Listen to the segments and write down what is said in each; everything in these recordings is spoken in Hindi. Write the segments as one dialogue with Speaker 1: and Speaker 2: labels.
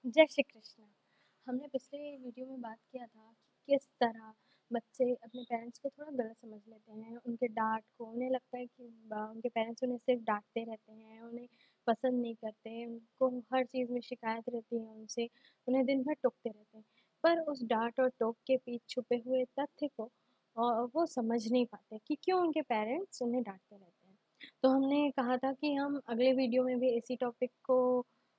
Speaker 1: जय श्री कृष्ण। हमने पिछले वीडियो में बात किया था कि किस तरह बच्चे अपने पेरेंट्स को थोड़ा गलत समझ लेते हैं, उनके डाँट को उन्हें लगता है कि उनके पेरेंट्स उन्हें सिर्फ डाँटते रहते हैं, उन्हें पसंद नहीं करते, उनको हर चीज़ में शिकायत रहती है उनसे, उन्हें दिन भर टोकते रहते हैं। पर उस डाँट और टोक के पीछे छुपे हुए तथ्य को वो समझ नहीं पाते कि क्यों उनके पेरेंट्स उन्हें डाँटते रहते हैं। तो हमने कहा था कि हम अगले वीडियो में भी इसी टॉपिक को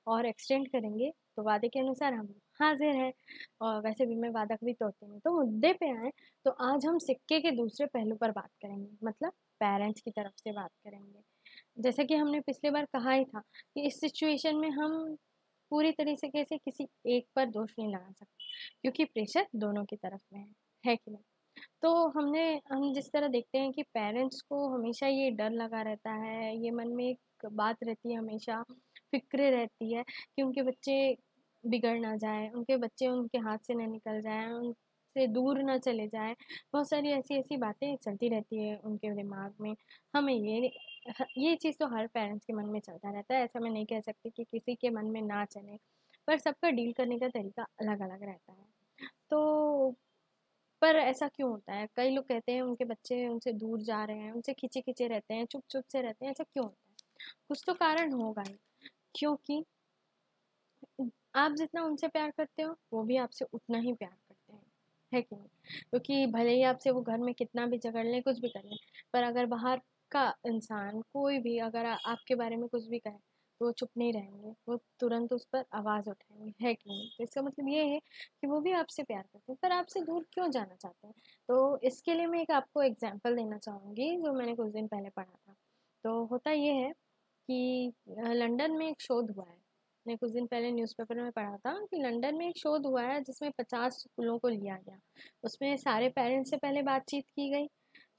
Speaker 1: और एक्सटेंड करेंगे, तो वादे के अनुसार हम हाज़िर हैं। और वैसे भी मैं वादा कभी तोड़ती नहीं। तो मुद्दे पे आएँ, तो आज हम सिक्के के दूसरे पहलू पर बात करेंगे, मतलब पेरेंट्स की तरफ से बात करेंगे। जैसा कि हमने पिछली बार कहा ही था कि इस सिचुएशन में हम पूरी तरीके से किसी एक पर दोष नहीं लगा सकते, क्योंकि प्रेशर दोनों की तरफ में है कि नहीं? तो हम जिस तरह देखते हैं कि पेरेंट्स को हमेशा ये डर लगा रहता है, ये मन में एक बात रहती है हमेशा, फ़िक्र रहती है कि उनके बच्चे बिगड़ ना जाएँ, उनके बच्चे उनके हाथ से ना निकल जाएँ, उनसे दूर ना चले जाएँ। बहुत सारी ऐसी-ऐसी बातें चलती रहती है उनके दिमाग में। हमें ये चीज़ तो हर पेरेंट्स के मन में चलता रहता है, ऐसा मैं नहीं कह सकती कि किसी के मन में ना चले, पर सबका डील करने का तरीका अलग-अलग रहता है। तो पर ऐसा क्यों होता है? कई लोग कहते हैं उनके बच्चे उनसे दूर जा रहे हैं, उनसे खींचे-खींचे रहते हैं, चुप-चुप से रहते हैं, ऐसा क्यों होता है? कुछ तो कारण होगा ही, क्योंकि आप जितना उनसे प्यार करते हो, वो भी आपसे उतना ही प्यार करते हैं, है कि नहीं? क्योंकि भले ही आपसे वो घर में कितना भी झगड़ लें, कुछ भी कर लें, पर अगर बाहर का इंसान कोई भी अगर आपके बारे में कुछ भी कहे, तो वो चुप नहीं रहेंगे, वो तुरंत उस पर आवाज़ उठाएँगे, है कि नहीं? तो इसका मतलब ये है कि वो भी आपसे प्यार करते हैं, पर आपसे दूर क्यों जाना चाहते हैं? तो इसके लिए मैं एक आपको एग्ज़ाम्पल देना चाहूँगी, जो मैंने कुछ दिन पहले पढ़ा था। तो होता ये है कि लंदन में एक शोध हुआ है। मैंने कुछ दिन पहले न्यूज़पेपर में पढ़ा था कि लंदन में एक शोध हुआ है जिसमें 50 स्कूलों को लिया गया। उसमें सारे पेरेंट्स से पहले बातचीत की गई,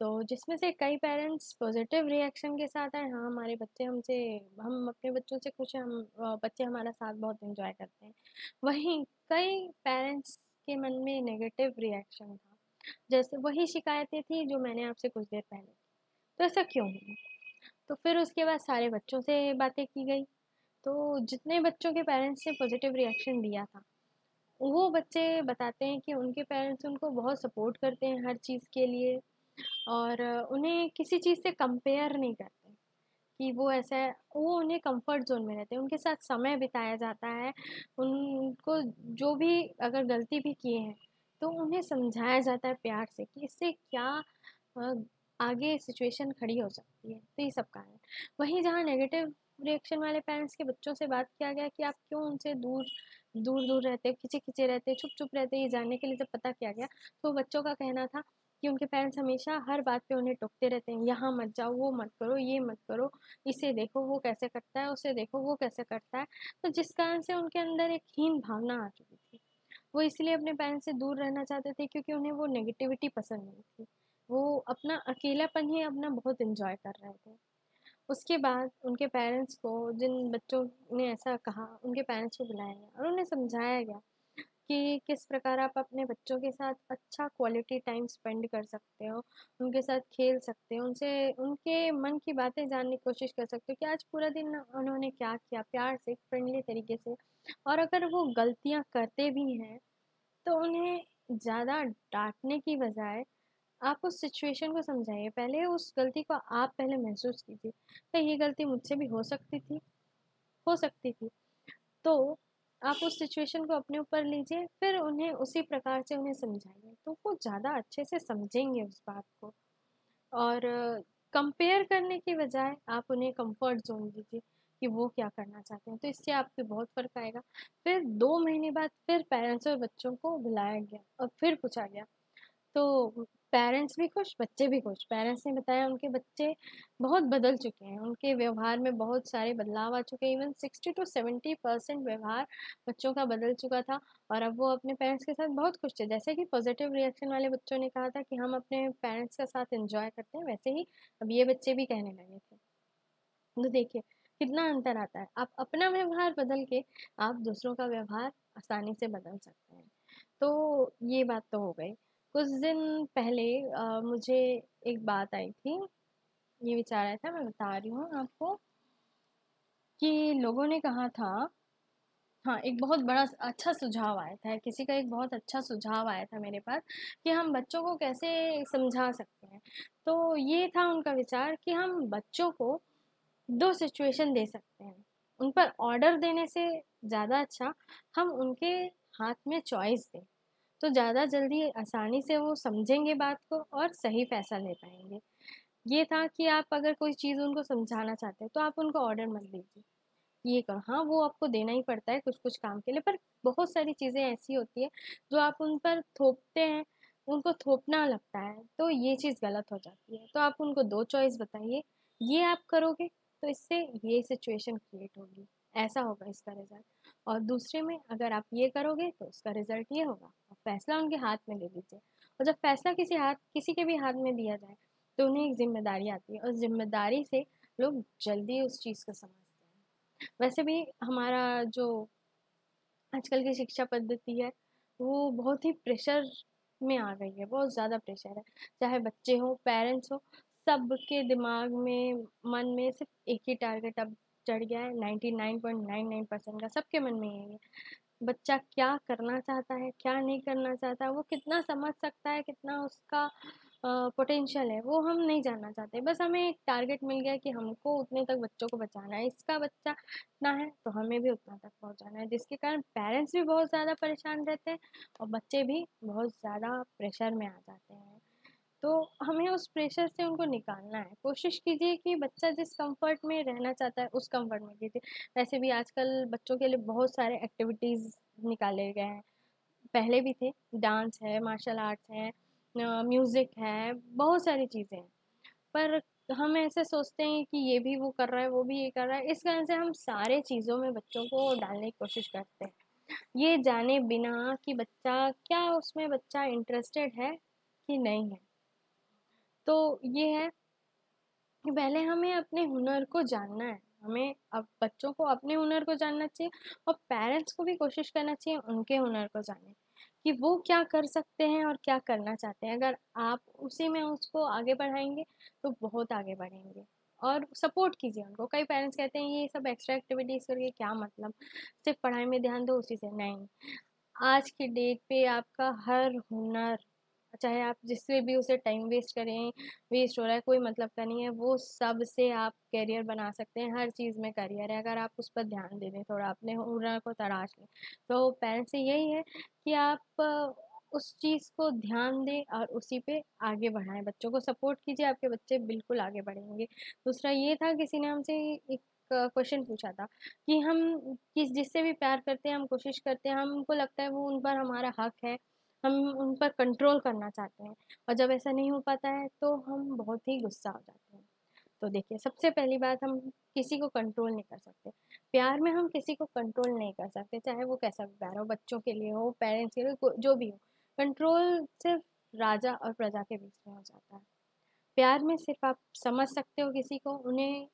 Speaker 1: तो जिसमें से कई पेरेंट्स पॉजिटिव रिएक्शन के साथ आए, हाँ, हमारे बच्चे हमसे हम अपने बच्चों से खुश हैं, बच्चे हमारा साथ बहुत एंजॉय करते हैं। वहीं कई पेरेंट्स के मन में नेगेटिव रिएक्शन था, जैसे वही शिकायतें थी जो मैंने आपसे कुछ देर पहले की। तो ऐसा क्यों हुआ? तो फिर उसके बाद सारे बच्चों से बातें की गई, तो जितने बच्चों के पेरेंट्स ने पॉजिटिव रिएक्शन दिया था, वो बच्चे बताते हैं कि उनके पेरेंट्स उनको बहुत सपोर्ट करते हैं हर चीज़ के लिए, और उन्हें किसी चीज़ से कंपेयर नहीं करते कि वो ऐसा है, वो उन्हें कंफर्ट ज़ोन में रहते हैं, उनके साथ समय बिताया जाता है, उनको जो भी अगर गलती भी किए हैं, तो उन्हें समझाया जाता है प्यार से कि इससे क्या अ, आगे सिचुएशन खड़ी हो सकती है, तो ये सब कारण। वहीं जहाँ नेगेटिव रिएक्शन वाले पेरेंट्स के बच्चों से बात किया गया कि आप क्यों उनसे दूर-दूर रहते, खिंचे-खिंचे रहते, चुप-चुप रहते, ये जानने के लिए जब पता किया गया, तो बच्चों का कहना था कि उनके पेरेंट्स हमेशा हर बात पे उन्हें टोकते रहते हैं, यहाँ मत जाओ, वो मत करो, ये मत करो, इसे देखो वो कैसे करता है, उसे देखो वो कैसे करता है। तो जिस कारण से उनके अंदर एक हीन भावना आ चुकी थी। वो इसलिए अपने पेरेंट्स से दूर रहना चाहते थे क्योंकि उन्हें वो नेगेटिविटी पसंद नहीं थी। वो अपना अकेलापन ही अपना बहुत एन्जॉय कर रहे थे। उसके बाद उनके पेरेंट्स को, जिन बच्चों ने ऐसा कहा, उनके पेरेंट्स को बुलाया गया और उन्हें समझाया गया कि किस प्रकार आप अपने बच्चों के साथ अच्छा क्वालिटी टाइम स्पेंड कर सकते हो, उनके साथ खेल सकते हो, उनसे उनके मन की बातें जानने की कोशिश कर सकते हो कि आज पूरा दिन उन्होंने क्या किया, प्यार से, फ्रेंडली तरीके से। और अगर वो गलतियाँ करते भी हैं, तो उन्हें ज़्यादा डाँटने की बजाय आप उस सिचुएशन को समझाइए। पहले उस गलती को आप पहले महसूस कीजिए, क्या ये गलती मुझसे भी हो सकती थी? हो सकती थी। तो आप उस सिचुएशन को अपने ऊपर लीजिए, फिर उन्हें उसी प्रकार से उन्हें समझाइए, तो वो ज़्यादा अच्छे से समझेंगे उस बात को। और कंपेयर करने की बजाय आप उन्हें कंफर्ट ज़ोन दीजिए कि वो क्या करना चाहते हैं, तो इससे आप पे बहुत फ़र्क आएगा। फिर 2 महीने बाद फिर पेरेंट्स और बच्चों को बुलाया गया और फिर पूछा गया, तो पेरेंट्स भी खुश, बच्चे भी खुश। पेरेंट्स ने बताया उनके बच्चे बहुत बदल चुके हैं, उनके व्यवहार में बहुत सारे बदलाव आ चुके हैं, इवन 60 टू 70% व्यवहार बच्चों का बदल चुका था, और अब वो अपने पेरेंट्स के साथ बहुत खुश थे। जैसे कि पॉजिटिव रिएक्शन वाले बच्चों ने कहा था कि हम अपने पेरेंट्स के साथ एंजॉय करते हैं, वैसे ही अब ये बच्चे भी कहने लगे थे। तो देखिए कितना अंतर आता है, आप अपना व्यवहार बदल के आप दूसरों का व्यवहार आसानी से बदल सकते हैं। तो ये बात तो हो गई। कुछ दिन पहले मुझे एक बात आई थी, ये विचार आया था, मैं बता रही हूँ आपको कि लोगों ने कहा था हाँ, एक बहुत बड़ा अच्छा सुझाव आया था, किसी का एक बहुत अच्छा सुझाव आया था मेरे पास कि हम बच्चों को कैसे समझा सकते हैं। तो ये था उनका विचार कि हम बच्चों को 2 सिचुएशन दे सकते हैं। उन पर ऑर्डर देने से ज़्यादा अच्छा हम उनके हाथ में चॉइस दें, तो ज़्यादा जल्दी आसानी से वो समझेंगे बात को और सही फ़ैसला ले पाएँगे। ये था कि आप अगर कोई चीज़ उनको समझाना चाहते हैं, तो आप उनको ऑर्डर मत दीजिए। ये करो, हाँ, वो आपको देना ही पड़ता है कुछ-कुछ काम के लिए, पर बहुत सारी चीज़ें ऐसी होती हैं जो आप उन पर थोपते हैं, उनको थोपना लगता है, तो ये चीज़ गलत हो जाती है। तो आप उनको 2 चॉइस बताइए, ये आप करोगे तो इससे ये सिचुएशन क्रिएट होगी, ऐसा होगा इसका रिज़ल्ट, और दूसरे में अगर आप ये करोगे तो उसका रिज़ल्ट ये होगा। और फैसला उनके हाथ में दे दीजिए, और जब फैसला किसी के भी हाथ में दिया जाए, तो उन्हें एक ज़िम्मेदारी आती है और ज़िम्मेदारी से लोग जल्दी उस चीज़ को समझते हैं। वैसे भी हमारा जो आजकल की शिक्षा पद्धति है, वो बहुत ही प्रेशर में आ गई है, बहुत ज़्यादा प्रेशर है। चाहे बच्चे हों, पेरेंट्स हों, सबके दिमाग में, मन में सिर्फ़ एक ही टारगेट अब चढ़ गया है, 99.99% का सबके मन में यही है। बच्चा क्या करना चाहता है, क्या नहीं करना चाहता है, वो कितना समझ सकता है, कितना उसका पोटेंशियल है, वो हम नहीं जानना चाहते। बस हमें एक टारगेट मिल गया कि हमको उतने तक बच्चों को बचाना है, इसका बच्चा इतना है तो हमें भी उतना तक पहुँचाना है, जिसके कारण पेरेंट्स भी बहुत ज़्यादा परेशान रहते हैं और बच्चे भी बहुत ज़्यादा प्रेशर में आ जाते हैं। तो हमें उस प्रेशर से उनको निकालना है। कोशिश कीजिए कि बच्चा जिस कंफर्ट में रहना चाहता है, उस कंफर्ट में कीजिए। वैसे भी आजकल बच्चों के लिए बहुत सारे एक्टिविटीज़ निकाले गए हैं। पहले भी थे, डांस है, मार्शल आर्ट्स है, म्यूज़िक है, बहुत सारी चीज़ें हैं। पर हम ऐसे सोचते हैं कि ये भी वो कर रहा है, वो भी ये कर रहा है, इस कारण से हम सारे चीज़ों में बच्चों को डालने की कोशिश करते हैं। ये जाने बिना कि बच्चा क्या उसमें बच्चा इंटरेस्टेड है कि नहीं है। तो ये है कि पहले हमें अपने हुनर को जानना है। हमें अब बच्चों को अपने हुनर को जानना चाहिए और पेरेंट्स को भी कोशिश करना चाहिए उनके हुनर को जाने कि वो क्या कर सकते हैं और क्या करना चाहते हैं। अगर आप उसी में उसको आगे बढ़ाएंगे तो बहुत आगे बढ़ेंगे, और सपोर्ट कीजिए उनको। कई पेरेंट्स कहते हैं ये सब एक्स्ट्रा एक्टिविटीज़ करके क्या मतलब, सिर्फ पढ़ाई में ध्यान दो, उसी से नहीं। आज की डेट पे आपका हर हुनर, चाहे आप जिससे भी उसे टाइम वेस्ट करें, वेस्ट हो रहा है, कोई मतलब का नहीं है। वो सब से आप करियर बना सकते हैं, हर चीज़ में करियर है अगर आप उस पर ध्यान दे दें, थोड़ा अपने हुनर को तराश लें। तो पेरेंट्स से यही है कि आप उस चीज़ को ध्यान दें और उसी पे आगे बढ़ाएं, बच्चों को सपोर्ट कीजिए, आपके बच्चे बिल्कुल आगे बढ़ेंगे। दूसरा ये था, किसी ने हमसे एक क्वेश्चन पूछा था कि हम जिससे भी प्यार करते हैं, हम कोशिश करते हैं, हमको लगता है वो उन पर हमारा हक है, हम उन पर कंट्रोल करना चाहते हैं, और जब ऐसा नहीं हो पाता है तो हम बहुत ही गुस्सा हो जाते हैं। तो देखिए, सबसे पहली बात, हम किसी को कंट्रोल नहीं कर सकते। प्यार में हम किसी को कंट्रोल नहीं कर सकते, चाहे वो कैसा भी प्यार हो, बच्चों के लिए हो, पेरेंट्स के लिए, जो भी हो। कंट्रोल सिर्फ राजा और प्रजा के बीच में हो जाता है। प्यार में सिर्फ आप समझ सकते हो किसी को, उन्हें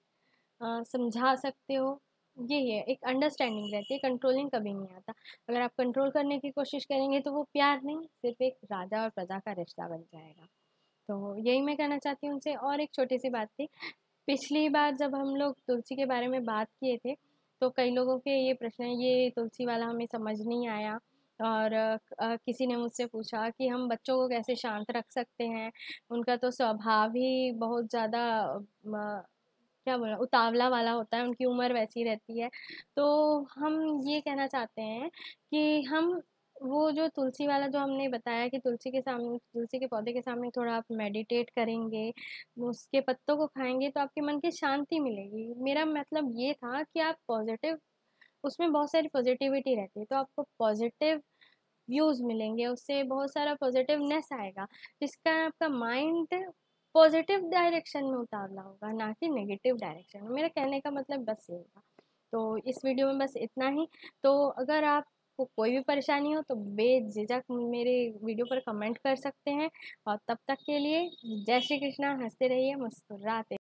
Speaker 1: समझा सकते हो, यही है, एक अंडरस्टैंडिंग रहती है, कंट्रोलिंग कभी नहीं आता। अगर आप कंट्रोल करने की कोशिश करेंगे तो वो प्यार नहीं, सिर्फ एक राजा और प्रजा का रिश्ता बन जाएगा। तो यही मैं कहना चाहती हूँ उनसे। और एक छोटी सी बात थी, पिछली बार जब हम लोग तुलसी के बारे में बात किए थे, तो कई लोगों के ये प्रश्न है, ये तुलसी वाला हमें समझ नहीं आया, और किसी ने मुझसे पूछा कि हम बच्चों को कैसे शांत रख सकते हैं, उनका तो स्वभाव ही बहुत ज़्यादा क्या बोला, उतावला वाला होता है, उनकी उम्र वैसी रहती है। तो हम ये कहना चाहते हैं कि हम वो जो तुलसी वाला जो हमने बताया कि तुलसी के सामने, तुलसी के पौधे के सामने थोड़ा आप मेडिटेट करेंगे, उसके पत्तों को खाएँगे तो आपके मन की शांति मिलेगी। मेरा मतलब ये था कि आप पॉज़िटिव, उसमें बहुत सारी पॉज़िटिविटी रहती है, तो आपको पॉज़िटिव व्यूज़ मिलेंगे, उससे बहुत सारा पॉज़िटिवनेस आएगा, जिसका आपका माइंड पॉज़िटिव डायरेक्शन में उतावला होगा, ना कि नेगेटिव डायरेक्शन में। मेरा कहने का मतलब बस यही था। तो इस वीडियो में बस इतना ही। तो अगर आपको कोई भी परेशानी हो तो बेझिझक मेरे वीडियो पर कमेंट कर सकते हैं, और तब तक के लिए जय श्री कृष्णा, हँसते रहिए, मुस्कुराते